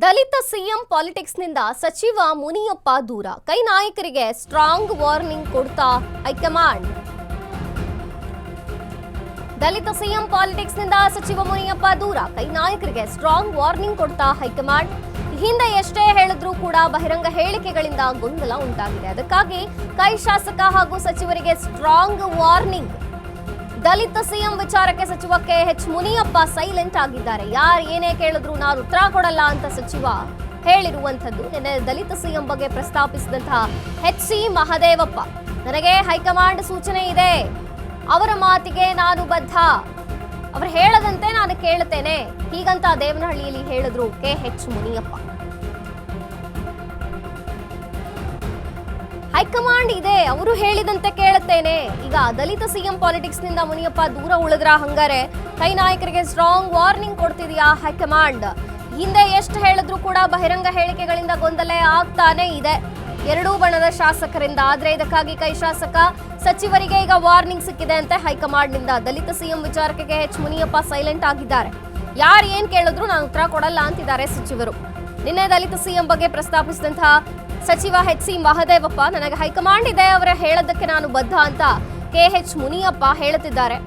ದಲಿತ CM politics ನಿಂದ ಸಚಿವ ಮುನಿಯಪ್ಪ ದೂರ. ಕೈ ನಾಯಕರಿಗೆ ಸ್ಟ್ರಾಂಗ್ ವಾರ್ನಿಂಗ್ ಕೊಡ್ತಾ ಹೈಕಮಾಂಡ್. ದಲಿತ ಸಿಎಂ ಪಾಲಿಟಿಕ್ಸ್ ನಿಂದ ಸಚಿವ ಮುನಿಯಪ್ಪ ದೂರ. ಕೈ ನಾಯಕರಿಗೆ ಸ್ಟ್ರಾಂಗ್ ವಾರ್ನಿಂಗ್ ಕೊಡ್ತಾ ಹೈಕಮಾಂಡ್. ಹಿಂದೆ ಎಷ್ಟೇ ಹೇಳಿದ್ರೂ ಕೂಡ ಬಹಿರಂಗ ಹೇಳಿಕೆಗಳಿಂದ ಗೊಂದಲ ಉಂಟಾಗಿದೆ. ಅದಕ್ಕಾಗಿ ಕೈ ಶಾಸಕ ಹಾಗೂ ಸಚಿವರಿಗೆ ಸ್ಟ್ರಾಂಗ್ ವಾರ್ನಿಂಗ್. ದಲಿತ ಸಿಎಂ ವಿಚಾರಕ್ಕೆ ಸಚಿವ KH ಮುನಿಯಪ್ಪ ಸೈಲೆಂಟ್ ಆಗಿದ್ದಾರೆ. ಯಾರು ಏನೇ ಕೇಳಿದ್ರು ನಾನು ಉತ್ತರ ಕೊಡಲ್ಲ ಅಂತ ಸಚಿವ ಹೇಳಿರುವಂತದ್ದು. ನಿನ್ನೆ ದಲಿತ ಸಿಎಂ ಬಗ್ಗೆ ಪ್ರಸ್ತಾಪಿಸಿದಂತಹ HC ಮಹದೇವಪ್ಪ, ನನಗೆ ಹೈಕಮಾಂಡ್ ಸೂಚನೆ ಇದೆ, ಅವರ ಮಾತಿಗೆ ನಾನು ಬದ್ಧ, ಅವರು ಹೇಳದಂತೆ ನಾನು ಕೇಳುತ್ತೇನೆ, ಹೀಗಂತ ದೇವನಹಳ್ಳಿಯಲ್ಲಿ ಹೇಳಿದ್ರು KH ಮುನಿಯಪ್ಪ. ಹೈಕಮಾಂಡ್ ಇದೆ, ಅವರು ಹೇಳಿದಂತೆ ಕೇಳುತ್ತೇನೆ. ಈಗ ದಲಿತ ಸಿಎಂ ಪಾಲಿಟಿಕ್ಸ್ ನಿಂದ ಮುನಿಯಪ್ಪ ದೂರ ಉಳಿದ್ರ ಹಂಗಾರೆ ಕೈ ನಾಯಕರಿಗೆ ಸ್ಟ್ರಾಂಗ್ ವಾರ್ನಿಂಗ್ ಕೊಡ್ತಿದೆಯಾ ಹೈಕಮಾಂಡ್. ಹಿಂದೆ ಎಷ್ಟು ಹೇಳಿದ್ರು ಕೂಡ ಬಹಿರಂಗ ಹೇಳಿಕೆಗಳಿಂದ ಗೊಂದಲ ಆಗ್ತಾನೆ ಇದೆ ಎರಡೂ ಬಣದ ಶಾಸಕರಿಂದ. ಆದ್ರೆ ಇದಕ್ಕಾಗಿ ಕೈ ಶಾಸಕ ಸಚಿವರಿಗೆ ಈಗ ವಾರ್ನಿಂಗ್ ಸಿಕ್ಕಿದೆ ಅಂತೆ ಹೈಕಮಾಂಡ್ ನಿಂದ. ದಲಿತ ಸಿಎಂ ವಿಚಾರಕ್ಕೆ KH ಮುನಿಯಪ್ಪ ಸೈಲೆಂಟ್ ಆಗಿದ್ದಾರೆ. ಯಾರು ಏನ್ ಕೇಳಿದ್ರು ನಾನು ಉತ್ತರ ಕೊಡಲ್ಲ ಅಂತಿದ್ದಾರೆ ಸಚಿವರು. ನಿನ್ನೆ ದಲಿತ ಸಿಎಂ ಬಗ್ಗೆ ಪ್ರಸ್ತಾಪಿಸಿದಂತಹ ಸಚಿವ HC ಮಹದೇವಪ್ಪ, ನನಗೆ ಹೈಕಮಾಂಡ್ ಇದೆ, ಅವರ ಹೇಳೋದಕ್ಕೆ ನಾನು ಬದ್ಧ ಅಂತ KH ಮುನಿಯಪ್ಪ ಹೇಳುತ್ತಿದ್ದಾರೆ.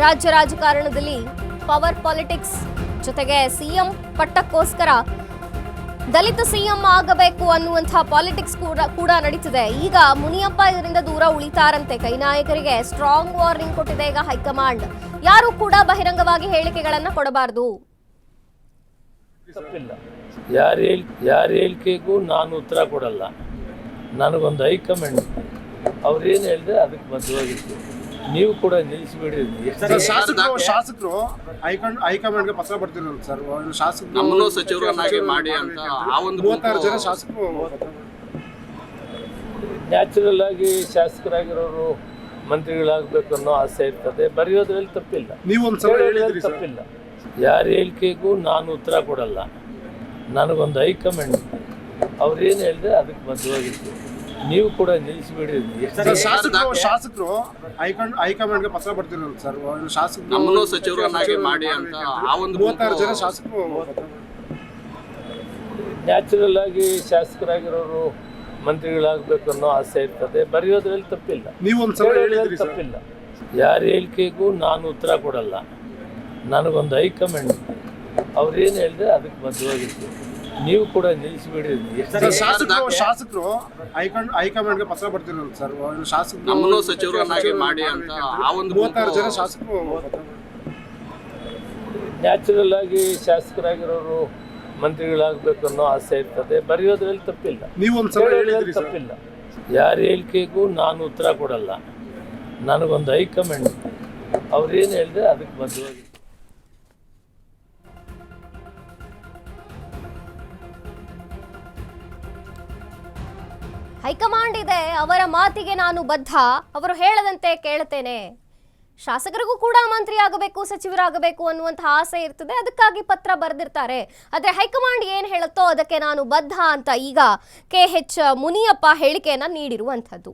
ರಾಜ್ಯ ರಾಜಕಾರಣದಲ್ಲಿ ಪವರ್ ಪಾಲಿಟಿಕ್ಸ್ ಜೊತೆಗೆ ಸಿಎಂ ಪಟ್ಟಕ್ಕೋಸ್ಕರ ದಲಿತ ಸಿಎಂ ಆಗಬೇಕು ಅನ್ನುವಂತಹ ಪಾಲಿಟಿಕ್ಸ್ ಕೂಡ ನಡೀತಿದೆ. ಈಗ ಮುನಿಯಪ್ಪ ಇದರಿಂದ ದೂರ ಉಳಿತಾರಂತೆ. ಕೈ ನಾಯಕರಿಗೆ ಸ್ಟ್ರಾಂಗ್ ವಾರ್ನಿಂಗ್ ಕೊಟ್ಟಿದೆ ಈಗ ಹೈಕಮಾಂಡ್. ಯಾರು ಕೂಡ ಬಹಿರಂಗವಾಗಿ ಹೇಳಿಕೆಗಳನ್ನ ಕೊಡಬಾರದು. ಯಾರ ಹೇಳಿಕೆಗೂ ನಾನು ಉತ್ತರ ಕೊಡಲ್ಲ. ನನಗೊಂದು ಹೈಕಮಾಂಡ್ ಅವ್ರೇನು ಹೇಳಿದ್ರೆ ಅದಕ್ಕೆ ಬದ್ಧವಾಗಿರ್ತೀವಿ. ನೀವು ಕೂಡ ನಿಲ್ಲಿಸಬೇಡಿ. ಶಾಸಕರು ಹೈಕಮಾಂಡ್ಗೆ ಪತ್ರ ಬರ್ತಿರೋದು ಸರ್. ಶಾಸಕರು ನಮ್ಮನ್ನು ಸಚಿವರನ್ನಾಗಿ ಮಾಡಿ ಅಂತ ಆ ಒಂದು 36 ಜನ ಶಾಸಕರು ನ್ಯಾಚುರಲ್ ಆಗಿ ಶಾಸಕರಾಗಿರೋರು ಮಂತ್ರಿಗಳಾಗಬೇಕು ಅನ್ನೋ ಆಸೆ ಇರ್ತದೆ. ಬರೆಯೋದ್ರಲ್ಲಿ ತಪ್ಪಿಲ್ಲ, ನೀವು ಒಂದ್ಸಲ ಹೇಳಿದ್ರಿ ಸರ್. ತಪ್ಪಿಲ್ಲ. ಯಾರ ಹೇಳಿಕೆಗೂ ನಾನು ಉತ್ತರ ಕೊಡಲ್ಲ. ನನಗೊಂದು ಹೈಕಮಾಂಡ್ ಅವ್ರೇನು ಹೇಳಿದ್ರೆ ಅದಕ್ಕೆ ಬದ್ಧವಾಗಿರ್ತೀವಿ. ನೀವು ಕೂಡ ನಿಲ್ಲಿಸಬೇಡಿ. ಶಾಸಕರು ಹೈಕಮಾಂಡ್ಗೆ ಪತ್ರ ಬರ್ತಿರೋದು ಸರ್. ಶಾಸಕರು ನಮ್ಮನ್ನು ಸಚಿವರನ್ನಾಗಿ ಮಾಡಿ ಅಂತ ಆ ಒಂದು 36 ಜನ ಶಾಸಕರು ನ್ಯಾಚುರಲ್ ಆಗಿ ಶಾಸಕರಾಗಿರೋರು ಮಂತ್ರಿಗಳಾಗಬೇಕು ಅನ್ನೋ ಆಸೆ ಇರ್ತದೆ. ಬರೆಯೋದ್ರಲ್ಲಿ ತಪ್ಪಿಲ್ಲ, ನೀವು ಒಂದ್ಸಲ ಹೇಳಿದ್ರಿ ಸರ್. ತಪ್ಪಿಲ್ಲ. ಯಾರ ಹೇಳಿಕೆಗೂ ನಾನು ಉತ್ತರ ಕೊಡಲ್ಲ. ನನಗೊಂದು ಹೈಕಮಾಂಡ್ ಅವ್ರೇನು ಹೇಳಿದ್ರೆ ಅದಕ್ಕೆ ಬದ್ಧವಾಗಿರ್ತೀವಿ. ನೀವು ಕೂಡ ನಿಲ್ಲಿಸಬೇಡಿ. ಶಾಸಕರು ಹೈಕಮಾಂಡ್ಗೆ ಪತ್ರ ಬರ್ತಿರೋದು ಸರ್. ಶಾಸಕರು ನಮ್ಮನ್ನು ಸಚಿವರನ್ನಾಗಿ ಮಾಡಿ ಅಂತ ಆ ಒಂದು 36 ಜನ ಶಾಸಕರು ನ್ಯಾಚುರಲ್ ಆಗಿ ಶಾಸಕರಾಗಿರೋರು ಮಂತ್ರಿಗಳಾಗಬೇಕು ಅನ್ನೋ ಆಸೆ ಇರ್ತದೆ. ಬರೆಯೋದ್ರಲ್ಲಿ ತಪ್ಪಿಲ್ಲ, ನೀವು ಒಂದ್ಸಲ ಹೇಳಿದ್ರಿ ಸರ್. ತಪ್ಪಿಲ್ಲ. ಯಾರ ಹೇಳಿಕೆಗೂ ನಾನು ಉತ್ತರ ಕೊಡಲ್ಲ. ನನಗೊಂದು ಹೈಕಮಾಂಡ್ ಅವ್ರೇನು ಹೇಳಿದ್ರೆ ಅದಕ್ಕೆ ಬದ್ಧವಾಗಿ. ಹೈಕಮಾಂಡ್ ಇದೆ, ಅವರ ಮಾತಿಗೆ ನಾನು ಬದ್ಧ, ಅವರು ಹೇಳದಂತೆ ಕೇಳುತ್ತೇನೆ. ಶಾಸಕರಿಗೂ ಕೂಡ ಮಂತ್ರಿ ಆಗಬೇಕು, ಸಚಿವರಾಗಬೇಕು ಅನ್ನುವಂತಹ ಆಸೆ ಇರ್ತದೆ. ಅದಕ್ಕಾಗಿ ಪತ್ರ ಬರೆದಿರ್ತಾರೆ. ಆದ್ರೆ ಹೈಕಮಾಂಡ್ ಏನ್ ಹೇಳುತ್ತೋ ಅದಕ್ಕೆ ನಾನು ಬದ್ಧ ಅಂತ ಈಗ KH ಮುನಿಯಪ್ಪ ಹೇಳಿಕೆಯನ್ನ ನೀಡಿರುವಂಥದ್ದು.